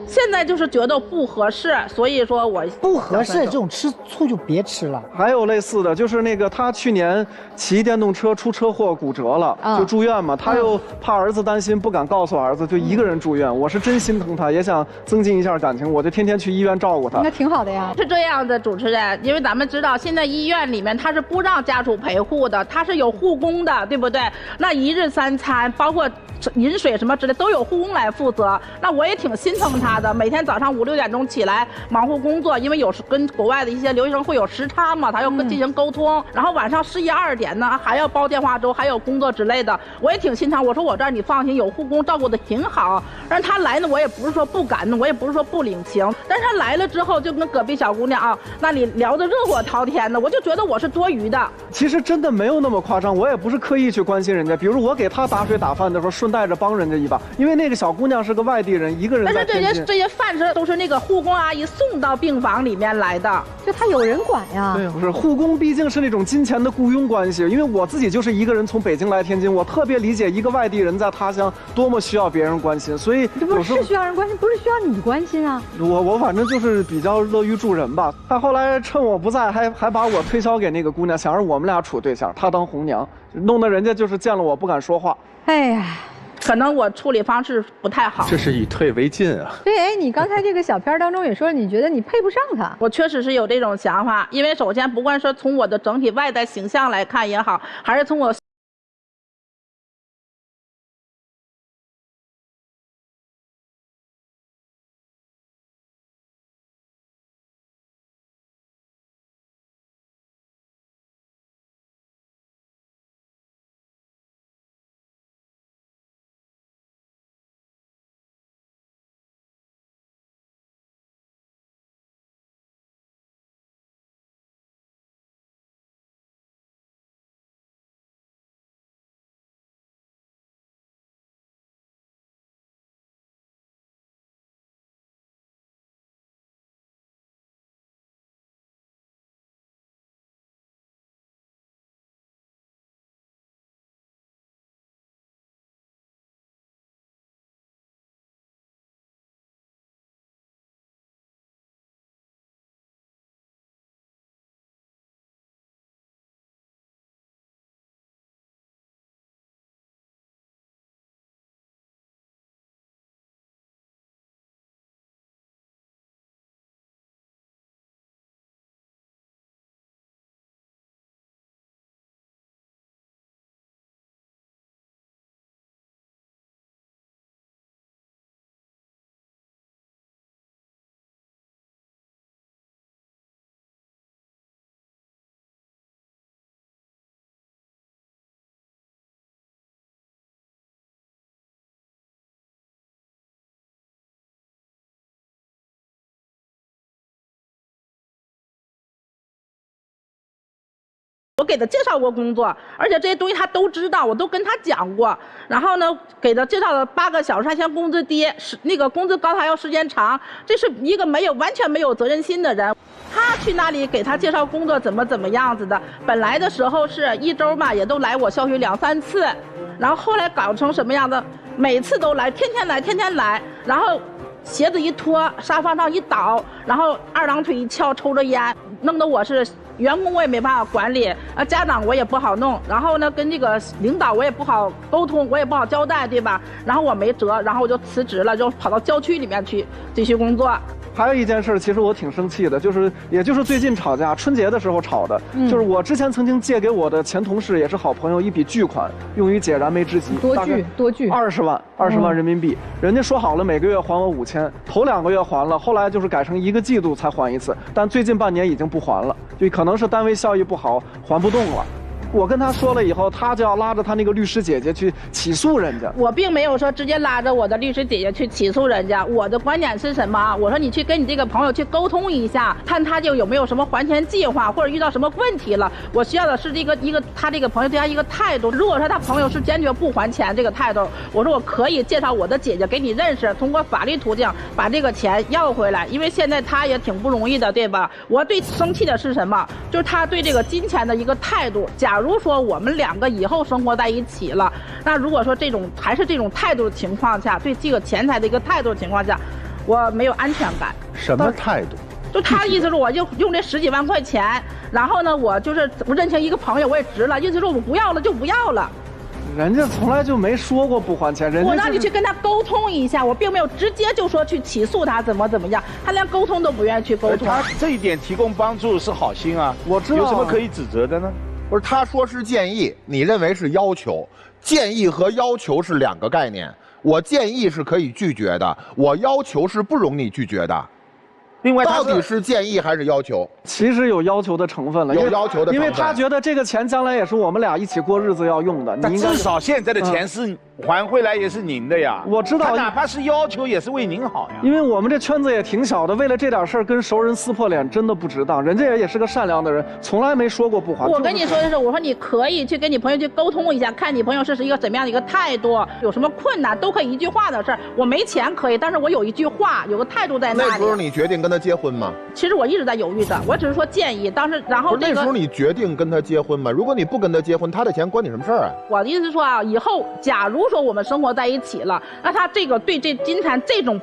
[SPEAKER 9] 现在就是觉得不合适，所以说我
[SPEAKER 7] 不合适，这种吃醋就别吃了。
[SPEAKER 10] 还有类似的，就是那个他去年骑电动车出车祸骨折了，就住院嘛。他又怕儿子担心，不敢告诉儿子，就一个人住院。我是真心疼他，也想增进一下感情，我就天天去医院照顾他。
[SPEAKER 1] 那挺好的呀。
[SPEAKER 9] 是这样的，主持人，因为咱们知道现在医院里面他是不让家属陪护的，他是有护工的，对不对？那1日3餐，包括饮水什么之类都有护工来负责。那我也挺心疼他的，每天早上5、6点钟起来忙活工作，因为有时跟国外的一些留学生会有时差嘛，他要进行沟通。然后晚上11、12点呢还要煲电话粥，还有工作之类的，我也挺心疼。我说我这儿你放心，有护工照顾的挺好。让他来呢，我也不是说不敢，我也不是说不领情。但是他来了之后，就跟隔壁小姑娘啊那里聊得热火朝天的，我就觉得我是多余的。
[SPEAKER 10] 其实真的没有那么夸张，我也不是刻意去关心人家。比如我给他打水打饭的时候，顺带着帮人家一把，因为那个小姑娘是个外地人，一个人在天津。
[SPEAKER 9] 但是这些饭是都是那个护工阿姨送到病房里面来的，
[SPEAKER 1] 就他有人管呀。
[SPEAKER 10] 对，不是护工毕竟是那种金钱的雇佣关系，因为我自己就是一个人从北京来天津，我特别理解一个外地人在他乡多么需要别人关心，所以
[SPEAKER 1] 这不是需要人关心，不是需要你关心啊。
[SPEAKER 10] 我反正就是比较乐于助人吧。他后来趁我不在，还把我推销给那个姑娘，想让我们俩处对象，他当红娘，弄得人家就是见了我不敢说话。
[SPEAKER 1] 哎呀。
[SPEAKER 9] 可能我处理方式不太好，
[SPEAKER 11] 这是以退为进啊。
[SPEAKER 1] 对，哎，你刚才这个小片当中也说，你觉得你配不上他。
[SPEAKER 9] 我确实是有这种想法，因为首先不管说从我的整体外在形象来看也好，还是从我我给他介绍过工作，而且这些东西他都知道，我都跟他讲过。然后呢，给他介绍了8个小时，他嫌工资低，那个工资高他要时间长，这是一个完全没有责任心的人。他去那里给他介绍工作怎么样子的，本来的时候是1周吧，也都来我校区2、3次，然后后来搞成什么样子，每次都来，天天来，然后鞋子一脱，沙发上一倒，然后2郎腿一翘，抽着烟，弄得我是员工我也没办法管理，家长我也不好弄，然后呢跟这个领导我也不好沟通，我也不好交代，对吧？然后我没辙，然后我就辞职了，就跑到郊区里面去继续工作。
[SPEAKER 10] 还有一件事，其实我挺生气的，也就是最近吵架，春节的时候吵的，就是我之前曾经借给我的前同事，也是好朋友一笔巨款，用于解燃眉之急，
[SPEAKER 1] 多巨
[SPEAKER 10] 20万人民币，人家说好了每个月还我5000，头2个月还了，后来就是改成1个季度才还一次，但最近半年已经不还了，就可能是单位效益不好，还不动了。我跟他说了以后，他就要拉着他那个律师姐姐去起诉人家。
[SPEAKER 9] 我并没有说直接拉着我的律师姐姐去起诉人家，我的观点是什么？我说你去跟你这个朋友去沟通一下，看他就有没有什么还钱计划，或者遇到什么问题了。我需要的是他这个朋友对他一个态度。如果说他朋友是坚决不还钱这个态度，我说我可以介绍我的姐姐给你认识，通过法律途径把这个钱要回来，因为现在他也挺不容易的，对吧？我最生气的是什么？就是他对这个金钱的一个态度。假如说我们2个以后生活在一起了，那如果说还是这种态度的情况下，对这个钱财的一个态度的情况下，我没有安全感。
[SPEAKER 8] 什么态度？
[SPEAKER 9] 就他的意思是我就用这10几万块钱，然后呢，我认清一个朋友，我也值了，意思是我不要了就不要了。
[SPEAKER 10] 人家从来就没说过不还钱，人家、
[SPEAKER 9] 我让你去跟他沟通一下，我并没有直接就说去起诉他怎么样，他连沟通都不愿意去沟通。
[SPEAKER 6] 他这一点提供帮助是好心啊，
[SPEAKER 10] 我知道，
[SPEAKER 6] 有什么可以指责的呢？
[SPEAKER 8] 不是，他说是建议，你认为是要求，建议和要求是2个概念。我建议是可以拒绝的，我要求是不容你拒绝的。
[SPEAKER 6] 另外，
[SPEAKER 8] 到底是建议还是要求？
[SPEAKER 10] 其实有要求的成分了，
[SPEAKER 8] 有要求的成分，
[SPEAKER 10] 因为他觉得这个钱将来也是我们俩一起过日子要用的。你
[SPEAKER 6] 至少现在的钱是还回来也是您的呀。
[SPEAKER 10] 我知道，
[SPEAKER 6] 他哪怕是要求也是为您好呀。
[SPEAKER 10] 因为我们这圈子也挺小的，为了这点事儿跟熟人撕破脸，真的不值当。人家也是个善良的人，从来没说过不还。
[SPEAKER 9] 我跟你说的是，我说你可以去跟你朋友去沟通一下，看你朋友是一个怎么样的一个态度，有什么困难都可以一句话的事儿。我没钱可以，但是我有一句话，有个态度在那里。
[SPEAKER 8] 那时候你决定跟他结婚吗？
[SPEAKER 9] 其实我一直在犹豫着，我只是说建议。当时，然后
[SPEAKER 8] 那时候你决定跟他结婚吗？如果你不跟他结婚，他的钱关你什么事儿啊？
[SPEAKER 9] 我的意思是说啊，以后假如说我们生活在一起了，那他这个对这金钱这种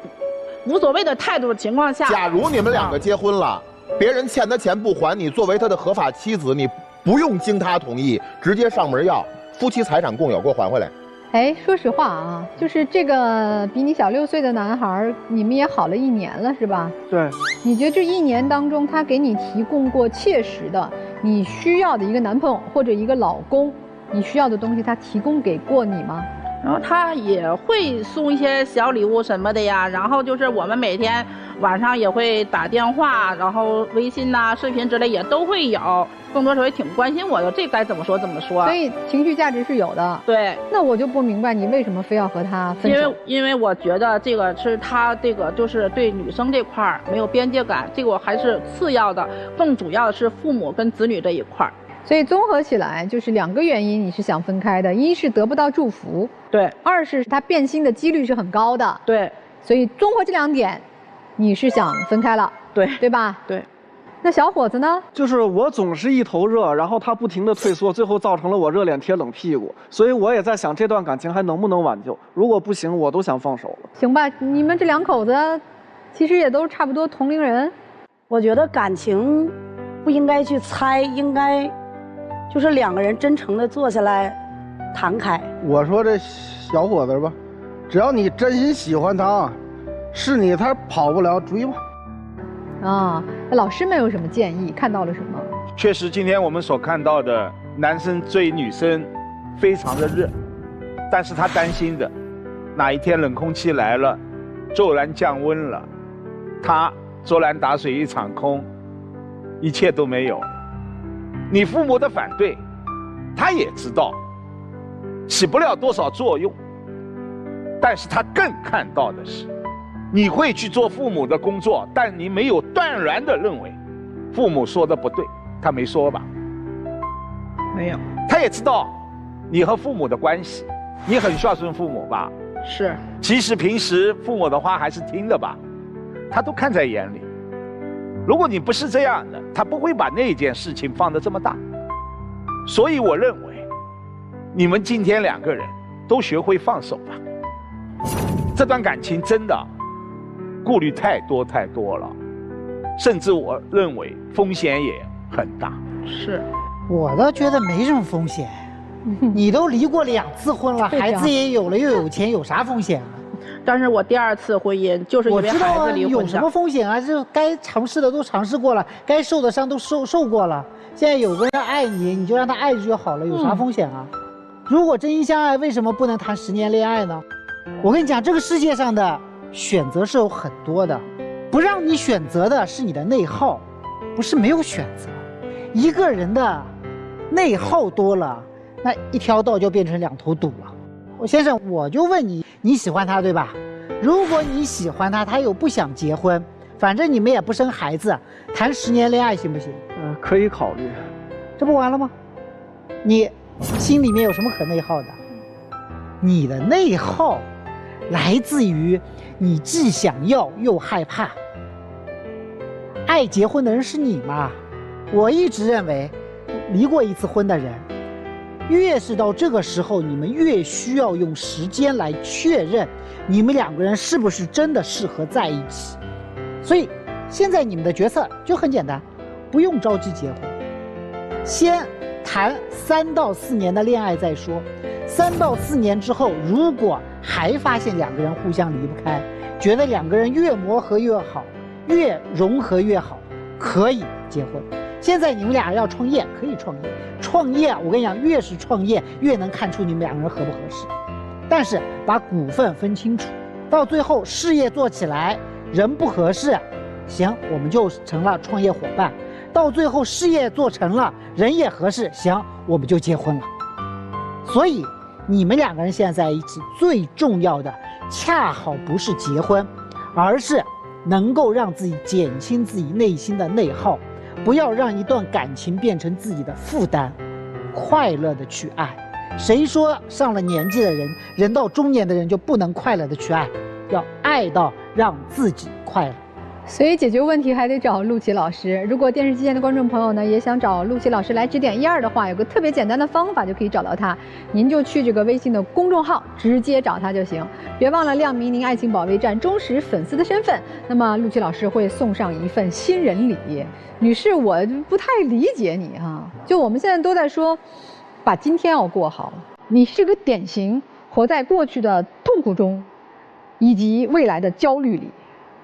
[SPEAKER 9] 无所谓的态度的情况下，
[SPEAKER 8] 假如你们2个结婚了，别人欠他钱不还，你作为他的合法妻子，你不用经他同意，直接上门要，夫妻财产共有，给我还回来。
[SPEAKER 1] 哎，说实话啊，就是这个比你小6岁的男孩，你们也好了1年了，是吧？
[SPEAKER 10] 对。
[SPEAKER 1] 你觉得这1年当中，他给你提供过切实的你需要的一个男朋友或者一个老公，你需要的东西，他提供给过你吗？
[SPEAKER 9] 然后他也会送一些小礼物什么的呀，然后就是我们每天晚上也会打电话，然后微信呐、视频之类也都会有，更多时候也挺关心我的，这该怎么说怎么说。
[SPEAKER 1] 所以情绪价值是有的。
[SPEAKER 9] 对。
[SPEAKER 1] 那我就不明白你为什么非要和他分手。
[SPEAKER 9] 因为我觉得这个是他这个就是对女生这块儿没有边界感，这个我还是次要的，更主要的是父母跟子女这一块儿。
[SPEAKER 1] 所以综合起来就是2个原因，你是想分开的，一是得不到祝福，
[SPEAKER 9] 对；
[SPEAKER 1] 二是他变心的几率是很高的，
[SPEAKER 9] 对。
[SPEAKER 1] 所以综合这2点，你是想分开了，对吧？
[SPEAKER 9] 对。
[SPEAKER 1] 那小伙子呢？
[SPEAKER 10] 就是我总是一头热，然后他不停的退缩，最后造成了我热脸贴冷屁股。所以我也在想这段感情还能不能挽救？如果不行，我都想放手了。
[SPEAKER 1] 行吧，你们这2口子其实也都差不多同龄人。
[SPEAKER 5] 我觉得感情不应该去猜，应该就是2个人真诚的坐下来谈开。
[SPEAKER 2] 我说这小伙子吧，只要你真心喜欢他，是你他跑不了，追吧。
[SPEAKER 1] 啊，老师们有什么建议？看到了什么？
[SPEAKER 6] 确实，今天我们所看到的男生追女生非常的热，但是他担心的，哪一天冷空气来了，骤然降温了，他卓然打水一场空，一切都没有。你父母的反对，他也知道，起不了多少作用，但是他更看到的是，你会去做父母的工作，但你没有断然的认为父母说的不对，他没说吧？
[SPEAKER 9] 没有。
[SPEAKER 6] 他也知道你和父母的关系，你很孝顺父母吧？
[SPEAKER 9] 是。
[SPEAKER 6] 其实平时父母的话还是听的吧，他都看在眼里。如果你不是这样的，他不会把那件事情放得这么大。所以我认为，你们今天2个人都学会放手吧。这段感情真的顾虑太多了，甚至我认为风险也很大。
[SPEAKER 9] 是，
[SPEAKER 7] 我倒觉得没什么风险。你都离过2次婚了，孩子也有了，又有钱，有啥风险啊？
[SPEAKER 9] 但是我第2次婚姻就是因为孩子离婚。
[SPEAKER 7] 有什么风险啊？这该尝试的都尝试过了，该受的伤都受过了。现在有个人爱你，你就让他爱着就好了，有啥风险啊？如果真心相爱，为什么不能谈10年恋爱呢？我跟你讲，这个世界上的选择是有很多的，不让你选择的是你的内耗，不是没有选择。一个人的内耗多了，那一条道就变成2头堵了。我先生，我就问你，你喜欢他对吧？如果你喜欢他，他又不想结婚，反正你们也不生孩子，谈10年恋爱行不行？
[SPEAKER 10] 可以考虑。
[SPEAKER 7] 这不完了吗？你心里面有什么可内耗的？你的内耗来自于你既想要又害怕。爱结婚的人是你嘛？我一直认为，离过1次婚的人，越是到这个时候，你们越需要用时间来确认你们2个人是不是真的适合在一起。所以现在你们的决策就很简单，不用着急结婚，先谈3到4年的恋爱再说。3到4年之后，如果还发现2个人互相离不开，觉得2个人越磨合越好，越融合越好，可以结婚。现在你们俩要创业，可以创业。创业，我跟你讲，越是创业，越能看出你们2个人合不合适。但是把股份分清楚，到最后事业做起来，人不合适，行，我们就成了创业伙伴。到最后事业做成了，人也合适，行，我们就结婚了。所以你们2个人现在在一起，最重要的恰好不是结婚，而是能够让自己减轻自己内心的内耗，不要让一段感情变成自己的负担，快乐的去爱。谁说上了年纪的人，人到中年的人就不能快乐的去爱？要爱到让自己快乐。
[SPEAKER 1] 所以解决问题还得找陆琪老师。如果电视机前的观众朋友呢，也想找陆琪老师来指点1、2的话，有个特别简单的方法就可以找到他，您就去这个微信的公众号直接找他就行。别忘了亮明您爱情保卫战忠实粉丝的身份，那么陆琪老师会送上一份新人礼。女士，我不太理解你哈，就我们现在都在说，把今天要过好，你是个典型活在过去的痛苦中，以及未来的焦虑里。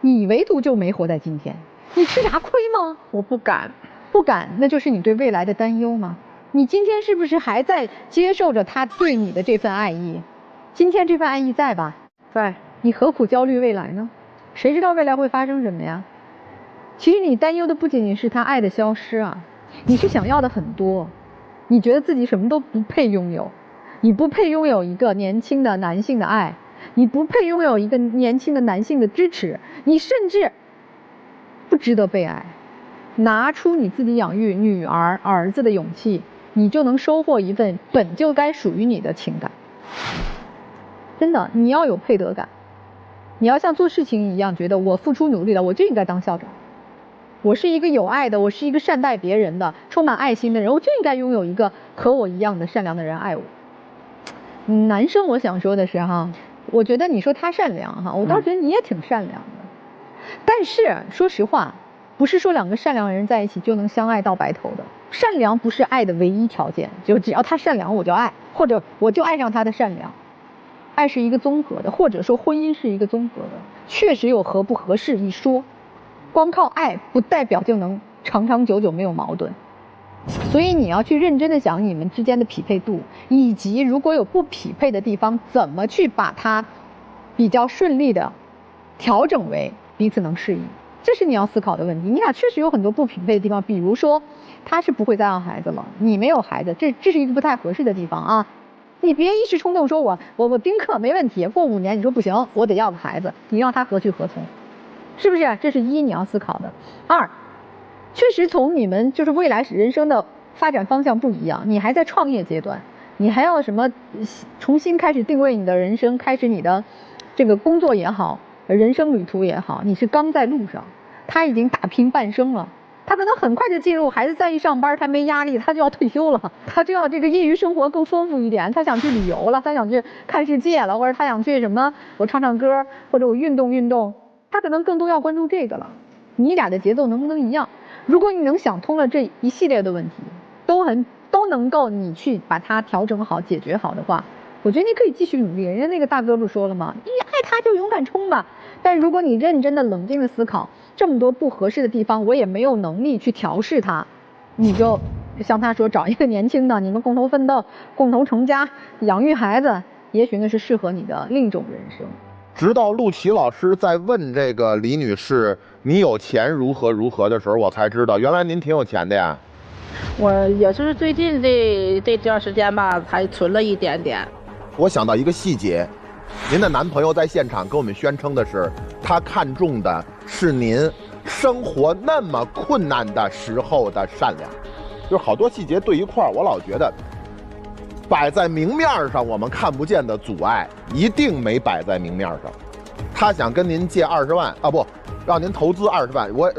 [SPEAKER 1] 你唯独就没活在今天，你吃啥亏吗？
[SPEAKER 9] 我不敢，
[SPEAKER 1] 那就是你对未来的担忧吗？你今天是不是还在接受着他对你的这份爱意？今天这份爱意在吧？
[SPEAKER 9] 在。
[SPEAKER 1] 你何苦焦虑未来呢？谁知道未来会发生什么呀？其实你担忧的不仅仅是他爱的消失啊，你是想要的很多，你觉得自己什么都不配拥有，你不配拥有一个年轻的男性的爱。你不配拥有一个年轻的男性的支持，你甚至不值得被爱。拿出你自己养育女儿儿子的勇气，你就能收获一份本就该属于你的情感。真的，你要有配得感，你要像做事情一样，觉得我付出努力了，我就应该当校长。我是一个有爱的，我是一个善待别人的，充满爱心的人，我就应该拥有一个和我一样的善良的人爱我。男生，我想说的是哈。我觉得你说他善良哈，我倒觉得你也挺善良的。但是说实话，不是说2个善良的人在一起就能相爱到白头的。善良不是爱的唯一条件，就只要他善良我就爱，或者我就爱上他的善良。爱是一个综合的，或者说婚姻是一个综合的，确实有合不合适一说。光靠爱不代表就能长长久久没有矛盾。所以你要去认真的想你们之间的匹配度，以及如果有不匹配的地方，怎么去把它比较顺利的调整为彼此能适应，这是你要思考的问题。你俩确实有很多不匹配的地方，比如说他是不会再要孩子了，你没有孩子，这是一个不太合适的地方啊。你别一时冲动说我丁克没问题，过5年你说不行，我得要个孩子，你让他何去何从？是不是？这是1你要思考的。2，确实从你们就是未来人生的发展方向不一样，你还在创业阶段，你还要什么重新开始定位你的人生，开始你的这个工作也好，人生旅途也好，你是刚在路上，他已经打拼半生了。他可能很快就进入，孩子再一上班，他没压力，他就要退休了，他就要这个业余生活更丰富一点，他想去旅游了，他想去看世界了，或者他想去什么，我唱唱歌，或者我运动运动，他可能更多要关注这个了。你俩的节奏能不能一样？如果你能想通了这一系列的问题，都能够你去把它调整好、解决好的话，我觉得你可以继续努力。人家那个大哥不说了吗？你爱他就勇敢冲吧。但如果你认真的、冷静的思考，这么多不合适的地方，我也没有能力去调试它，你就像他说，找一个年轻的，你们共同奋斗、共同成家、养育孩子，也许那是适合你的另一种人生。
[SPEAKER 8] 直到陆琪老师在问这个李女士你有钱如何如何的时候，我才知道原来您挺有钱的呀。
[SPEAKER 9] 我也是最近这段时间吧，才存了一点点。
[SPEAKER 8] 我想到一个细节，您的男朋友在现场跟我们宣称的是，他看中的是您生活那么困难的时候的善良。就是好多细节对一块儿，我老觉得摆在明面上我们看不见的阻碍，一定没摆在明面上。他想跟您借20万啊，不，让您投资20万，我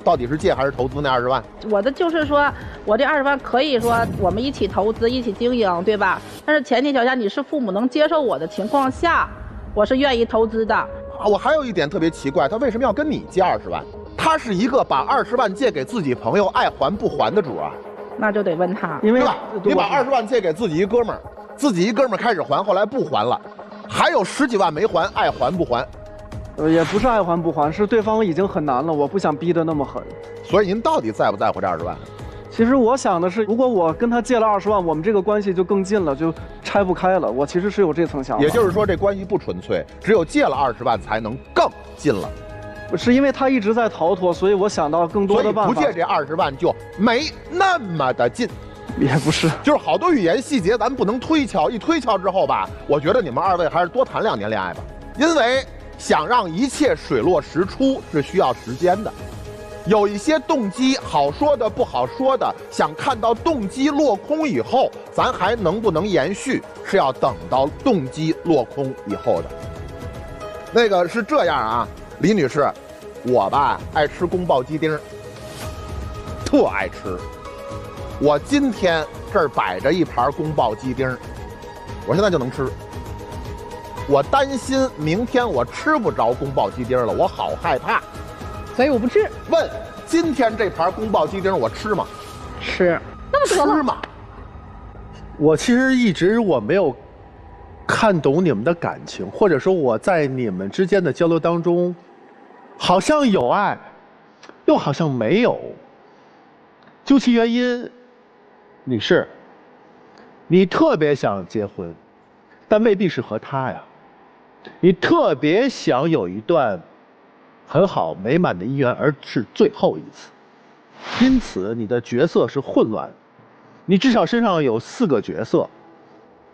[SPEAKER 8] 到底是借还是投资那20万？
[SPEAKER 9] 我的就是说，我这20万可以说我们一起投资、一起经营，对吧？但是前提条件你是父母能接受我的情况下，我是愿意投资的。
[SPEAKER 8] 啊，我还有一点特别奇怪，他为什么要跟你借20万？他是一个把20万借给自己朋友爱还不还的主啊。
[SPEAKER 9] 那就得问他，
[SPEAKER 8] 因为对吧？你把20万借给自己一哥们儿，自己一哥们儿开始还，后来不还了，还有10几万没还，爱还不还？
[SPEAKER 10] 也不是爱还不还，是对方已经很难了，我不想逼得那么狠。
[SPEAKER 8] 所以您到底在不在乎这20万？
[SPEAKER 10] 其实我想的是，如果我跟他借了20万，我们这个关系就更近了，就拆不开了。我其实是有这层想法。
[SPEAKER 8] 也就是说，这关系不纯粹，只有借了20万才能更近了。
[SPEAKER 10] 是因为他一直在逃脱，所以我想到更多的办法。
[SPEAKER 8] 所以不借这20万就没那么的近，
[SPEAKER 10] 也不是，
[SPEAKER 8] 就是好多语言细节咱不能推敲，一推敲之后吧，我觉得你们2位还是多谈2年恋爱吧，因为想让一切水落石出是需要时间的。有一些动机好说的不好说的，想看到动机落空以后，咱还能不能延续，是要等到动机落空以后的。那个是这样啊，李女士，我吧爱吃宫保鸡丁，特爱吃。我今天这儿摆着一盘宫保鸡丁，我现在就能吃。我担心明天我吃不着宫保鸡丁了，我好害怕，
[SPEAKER 1] 所以我不吃。
[SPEAKER 8] 问今天这盘宫保鸡丁我吃吗？
[SPEAKER 9] 吃。
[SPEAKER 1] 那么多
[SPEAKER 8] 吃吗？
[SPEAKER 11] 我其实一直我没有看懂你们的感情，或者说我在你们之间的交流当中，好像有爱，又好像没有。究其原因，女士，你特别想结婚，但未必是和他呀。你特别想有一段很好美满的姻缘，而是最后一次，因此你的角色是混乱。你至少身上有4个角色。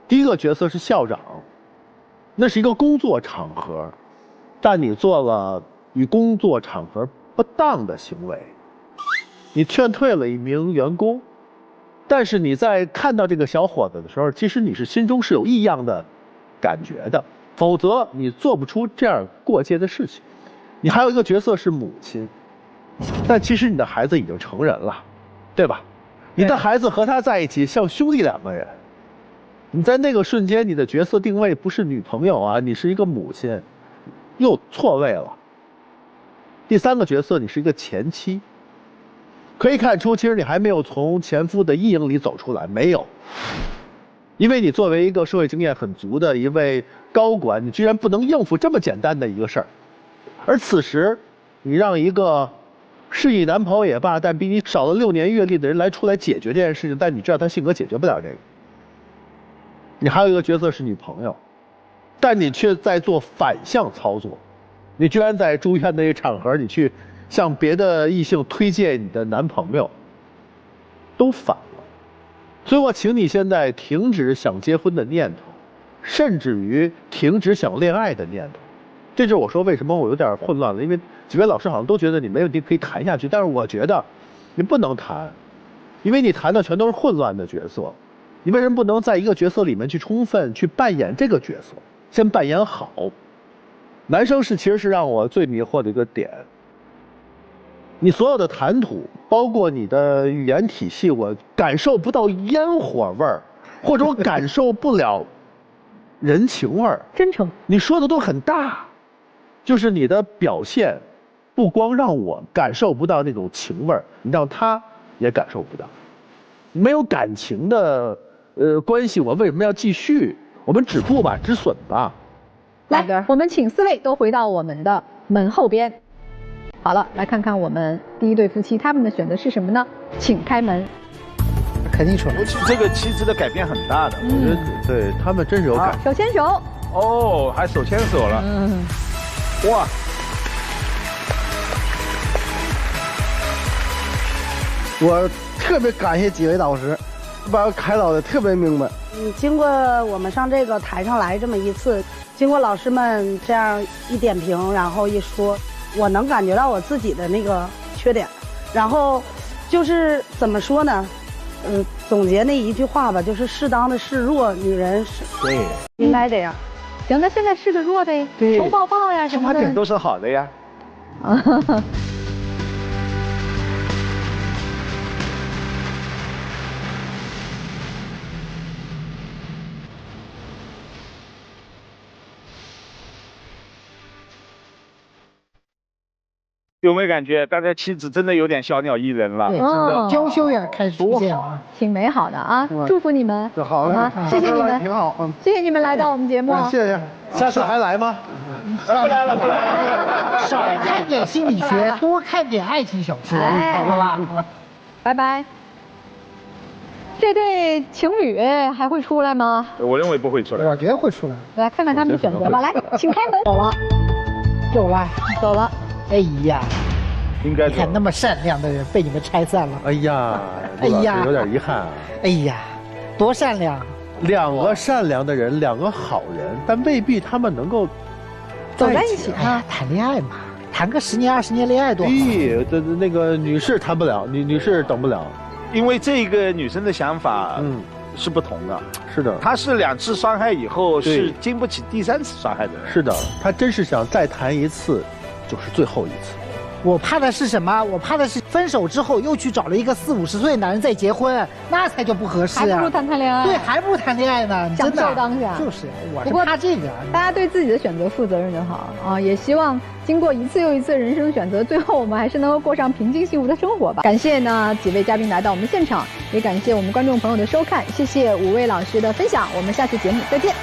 [SPEAKER 11] 第一个角色是校长，那是一个工作场合，但你做了与工作场合不当的行为，你劝退了一名员工，但是你在看到这个小伙子的时候，其实你是心中是有异样的感觉的，否则你做不出这样过界的事情。你还有一个角色是母亲，但其实你的孩子已经成人了，对吧？你的孩子和他在一起像兄弟2个人，你在那个瞬间你的角色定位不是女朋友啊，你是一个母亲，又错位了。第3个角色你是一个前妻，可以看出其实你还没有从前夫的阴影里走出来，没有。因为你作为一个社会经验很足的一位高管，你居然不能应付这么简单的一个事儿，而此时你让一个是你男朋友也罢，但比你少了6年阅历的人来出来解决这件事情，但你知道他性格解决不了这个。你还有一个角色是女朋友，但你却在做反向操作，你居然在住院的一个场合，你去向别的异性推荐你的男朋友，都反了。所以我请你现在停止想结婚的念头，甚至于停止想恋爱的念头。这就是我说为什么我有点混乱了，因为几位老师好像都觉得你没问题可以谈下去，但是我觉得你不能谈，因为你谈的全都是混乱的角色，你为什么不能在一个角色里面去充分去扮演这个角色，先扮演好？男生其实是让我最迷惑的一个点。你所有的谈吐，包括你的语言体系，我感受不到烟火味儿，或者我感受不了人情味儿、
[SPEAKER 1] 真诚。
[SPEAKER 11] 你说的都很大，就是你的表现，不光让我感受不到那种情味儿，你让他也感受不到。没有感情的关系，我为什么要继续？我们止步吧，止损吧。
[SPEAKER 1] 来，我们请4位都回到我们的门后边。好了，来看看我们第一对夫妻他们的选择是什么呢？请开门。
[SPEAKER 7] 肯定出来。
[SPEAKER 6] 这个妻子的改变很大的，
[SPEAKER 11] 我觉得对他们真是有感。
[SPEAKER 1] 手牵手。
[SPEAKER 6] 哦，还手牵手了。哇。
[SPEAKER 2] 我特别感谢几位导师，把我开导的特别明白。
[SPEAKER 5] 经过我们上这个台上来这么一次，经过老师们这样一点评，然后一说，我能感觉到我自己的那个缺点，然后就是怎么说呢？总结那一句话吧，就是适当的示弱，女人是
[SPEAKER 6] 对
[SPEAKER 5] 应该这样。
[SPEAKER 1] 行，那现在示个弱呗，
[SPEAKER 6] 对，
[SPEAKER 1] 手抱抱呀什么的，
[SPEAKER 6] 点都是好的呀。有没有感觉刚才妻子真的有点小鸟依人了？
[SPEAKER 7] 对，娇羞也开始出现了，
[SPEAKER 1] 挺美好的啊！祝福你们，
[SPEAKER 2] 好
[SPEAKER 1] 啊，谢谢你们，
[SPEAKER 2] 挺好，
[SPEAKER 1] 谢谢你们来到我们节目，
[SPEAKER 2] 谢谢，
[SPEAKER 11] 下次还来吗？
[SPEAKER 6] 不来了，
[SPEAKER 7] 少看点心理学，多看点爱情小说，好吧？
[SPEAKER 1] 拜拜。这对情侣还会出来吗？
[SPEAKER 6] 我认为不会出来，
[SPEAKER 7] 我觉得会出来。
[SPEAKER 1] 来看看他们的选择吧，来，请开门。走了。
[SPEAKER 7] 哎呀，
[SPEAKER 6] 应该
[SPEAKER 7] 你看那么善良的人被你们拆散了。
[SPEAKER 11] 哎呀，有点遗憾啊。
[SPEAKER 7] 哎呀，多善良
[SPEAKER 11] ！2个善良的人，2个好人，但未必他们能够
[SPEAKER 1] 走在一起啊。
[SPEAKER 7] 谈恋爱嘛，谈个10年20年恋爱多好。
[SPEAKER 11] 那个女士谈不了，女士等不了，
[SPEAKER 6] 因为这个女生的想法，是不同的。
[SPEAKER 11] 是的，
[SPEAKER 6] 她是2次伤害以后是经不起第3次伤害的人。
[SPEAKER 11] 是的，她真是想再谈一次。就是最后一次。
[SPEAKER 7] 我怕的是什么？我怕的是分手之后又去找了一个40、50岁的男人再结婚，那才就不合适啊！
[SPEAKER 1] 还不如谈恋爱。
[SPEAKER 7] 对，还不如谈恋爱呢。
[SPEAKER 1] 享受当下。
[SPEAKER 7] 就是，我是怕这个。
[SPEAKER 1] 大家对自己的选择负责任就好啊！也希望经过一次又一次人生选择，最后我们还是能够过上平静幸福的生活吧。感谢呢几位嘉宾来到我们现场，也感谢我们观众朋友的收看，谢谢5位老师的分享，我们下次节目再见。